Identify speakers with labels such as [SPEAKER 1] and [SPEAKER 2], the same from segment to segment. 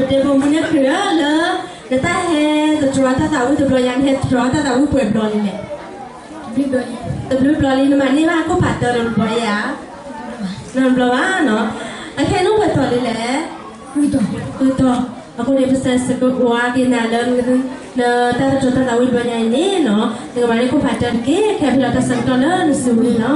[SPEAKER 1] dia punya kira le kita he terus ta tahu tu yang he terus ta tahu pueblo ni pueblo ni mana ni aku patah orang ya orang Jawa no akhirnya nu patah ni itu aku dia pesan sekut wah di nalan gitu na ta terus ta tahu banyak ini no dengan mana aku patah ke kayak bila ta sangka le nusuri no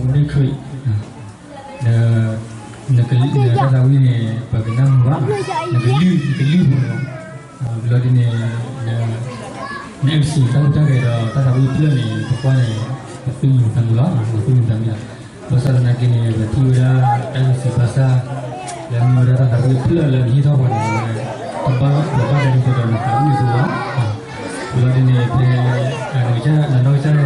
[SPEAKER 2] ni khui na ta sa wi ni pa ke nam wa na ke lu lo di ni na MC ta ta ke do ta sa wi plan ni ko ni tu ni tan lo tu ni tan ya pasal na ke ni ba ti wa MC bahasa yang ni ta sa wi plan la ni tho ba ni ba da ni ko do na ka wi so wa lo di ni pe ni cha na no cha ni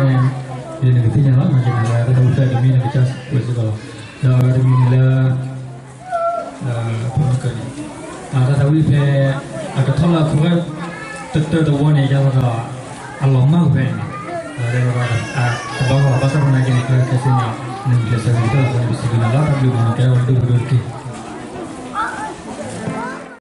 [SPEAKER 2] ni ke nya la ma ke na ta do ta ni ni cha ko so lo da ni la pemikir. Tetapi ada thola juga tetap wan yang jaga Allah mau ben. Ada bahawa pasal mana jenis kesini ni biasa kita kalau bisa guna lah tapi guna kalau dulu